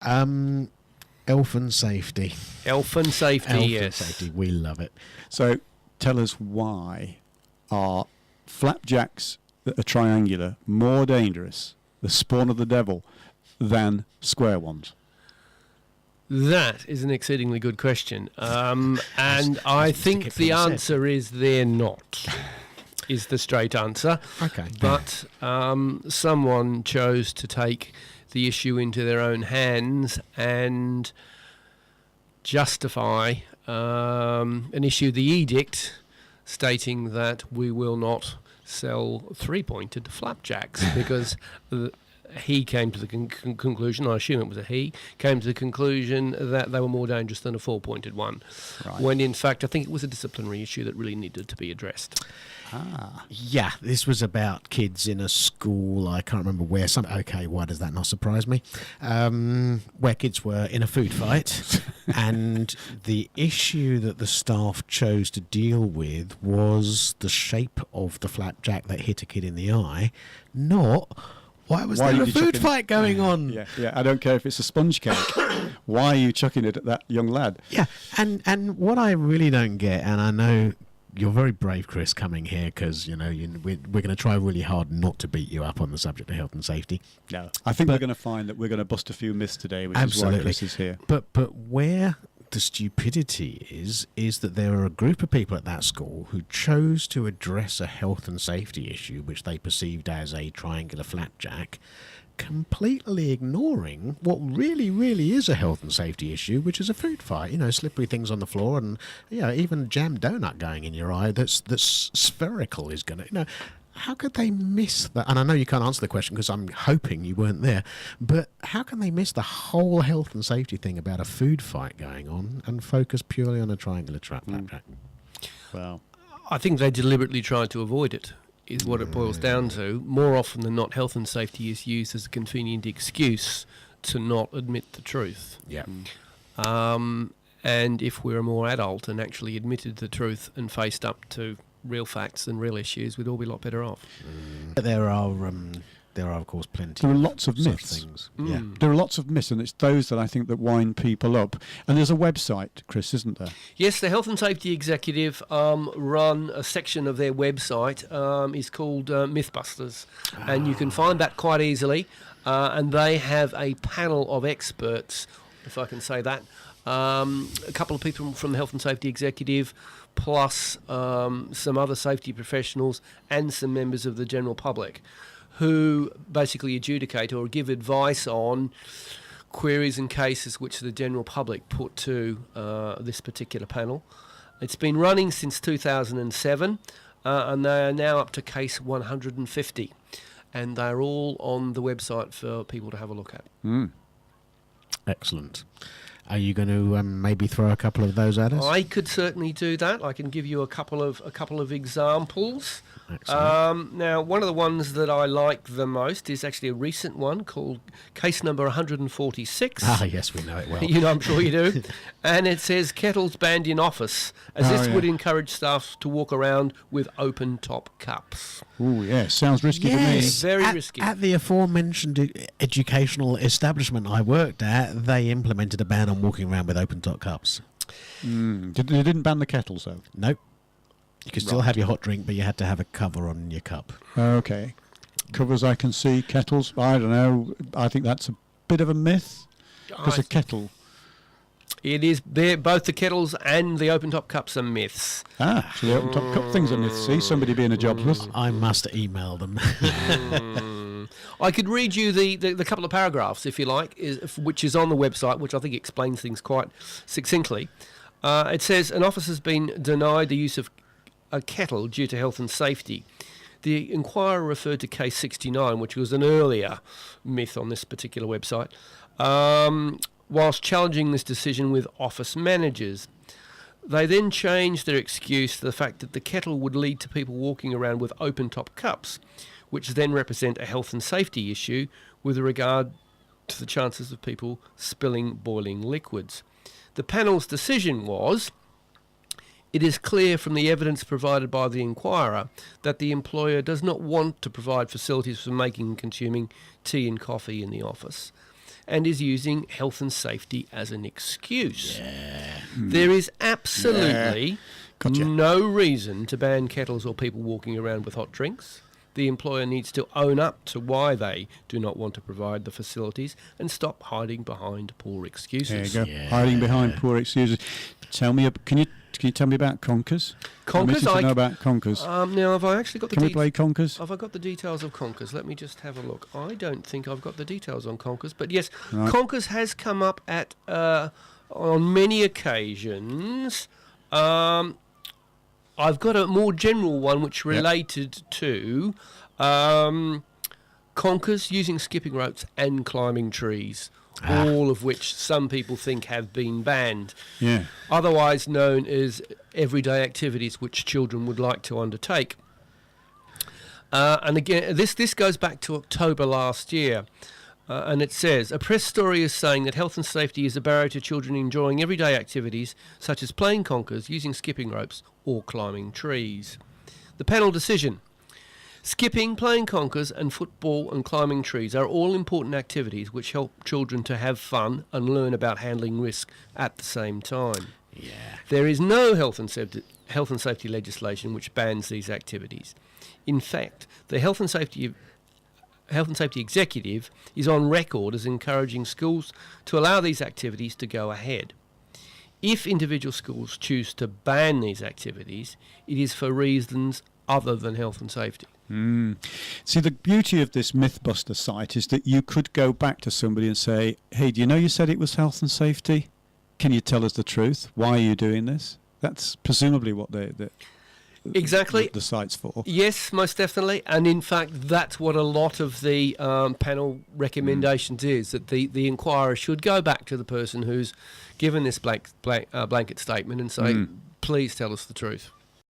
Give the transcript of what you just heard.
Health and safety. Health and safety, Health yes. and safety, we love it. So tell us, why are flapjacks that are triangular more dangerous, the spawn of the devil, than square ones? That is an exceedingly good question. And I think the answer is they're not, is the straight answer. Okay. But someone chose to take the issue into their own hands and justify and issue the edict stating that we will not sell three-pointed flapjacks because he came to the conclusion, I assume it was a he, came to the conclusion that they were more dangerous than a four-pointed one. Right. When in fact I think it was a disciplinary issue that really needed to be addressed. Yeah, this was about kids in a school, I can't remember where. Okay, why does that not surprise me? Where kids were in a food fight, and the issue that the staff chose to deal with was the shape of the flapjack that hit a kid in the eye, not why there a food fight going on. Yeah, I don't care if it's a sponge cake. Why are you chucking it at that young lad? Yeah, and what I really don't get, and I know you're very brave, Chris, coming here because we're going to try really hard not to beat you up on the subject of health and safety. No, I think we're going to find that we're going to bust a few myths today, which is why Chris is here. But where the stupidity is that there are a group of people at that school who chose to address a health and safety issue which they perceived as a triangular flapjack, completely ignoring what really, really is a health and safety issue, which is a food fight. Slippery things on the floor, and even a jam donut going in your eye that's spherical is going to. How could they miss that? And I know you can't answer the question because I'm hoping you weren't there. But how can they miss the whole health and safety thing about a food fight going on and focus purely on a triangular flapjack? Well, I think they deliberately tried to avoid it, is what it boils down to. More often than not, health and safety is used as a convenient excuse to not admit the truth. Yeah. And if we were more adult and actually admitted the truth and faced up to real facts and real issues, we'd all be a lot better off. There are, of course, plenty. There are lots of such myths. Things. Yeah. There are lots of myths, and it's those that I think that wind people up. And there's a website, Chris, isn't there? Yes, the Health and Safety Executive run a section of their website is called Mythbusters, and you can find that quite easily. And they have a panel of experts, if I can say that. A couple of people from the Health and Safety Executive, plus some other safety professionals and some members of the general public who basically adjudicate or give advice on queries and cases which the general public put to this particular panel. It's been running since 2007 and they are now up to case 150, and they're all on the website for people to have a look at. Excellent. Are you going to maybe throw a couple of those at us? I could certainly do that. I can give you a couple of examples. Excellent. Now, one of the ones that I like the most is actually a recent one called case number 146. Ah, yes, we know it well. I'm sure you do. And it says kettles banned in office, as this would encourage staff to walk around with open top cups. Oh, yeah, sounds risky to me. Very risky. At the aforementioned educational establishment I worked at, they implemented a ban on walking around with open top cups. They didn't ban the kettles, though? Nope. You could still have your hot drink, but you had to have a cover on your cup. Okay. Covers I can see, kettles, I don't know. I think that's a bit of a myth. Because a kettle... It is. Both the kettles and the open-top cups are myths. Ah, so the open-top cup things are myths. See, somebody being a jobsmith. I must email them. I could read you the couple of paragraphs, if you like, which is on the website, which I think explains things quite succinctly. It says, an officer's been denied the use of a kettle due to health and safety. The inquirer referred to case 69, which was an earlier myth on this particular website, whilst challenging this decision with office managers. They then changed their excuse to the fact that the kettle would lead to people walking around with open-top cups, which then represent a health and safety issue with regard to the chances of people spilling boiling liquids. The panel's decision was, it is clear from the evidence provided by the inquirer that the employer does not want to provide facilities for making and consuming tea and coffee in the office. and is using health and safety as an excuse. There is absolutely Gotcha. no reason to ban kettles or people walking around with hot drinks. The employer needs to own up to why they do not want to provide the facilities and stop hiding behind poor excuses. There you go. Hiding behind poor excuses. Tell me, can you tell me about Conkers? Conkers, I know about Conkers. now, have I actually got the Can we play Conkers? Have I got the details of Conkers? Let me just have a look. I don't think I've got the details on Conkers, but yes, Right. Conkers has come up at on many occasions. I've got a more general one which related to conkers using skipping ropes and climbing trees, all of which some people think have been banned. Yeah. Otherwise known as everyday activities which children would like to undertake. And again, this goes back to October last year. And it says, a press story is saying that health and safety is a barrier to children enjoying everyday activities such as playing conkers, using skipping ropes or climbing trees. The panel decision. Skipping, playing conkers and football and climbing trees are all important activities which help children to have fun and learn about handling risk at the same time. There is no health and safety legislation which bans these activities. In fact, the Health and Safety Executive is on record as encouraging schools to allow these activities to go ahead. If individual schools choose to ban these activities, it is for reasons other than health and safety. See, the beauty of this Mythbuster site is that you could go back to somebody and say, hey, do you know you said it was health and safety? Can you tell us the truth? Why are you doing this? That's presumably what Exactly. the site's for. Yes, most definitely. And in fact, that's what a lot of the panel recommendations is, that the inquirer should go back to the person who's given this blanket statement and say, please tell us the truth.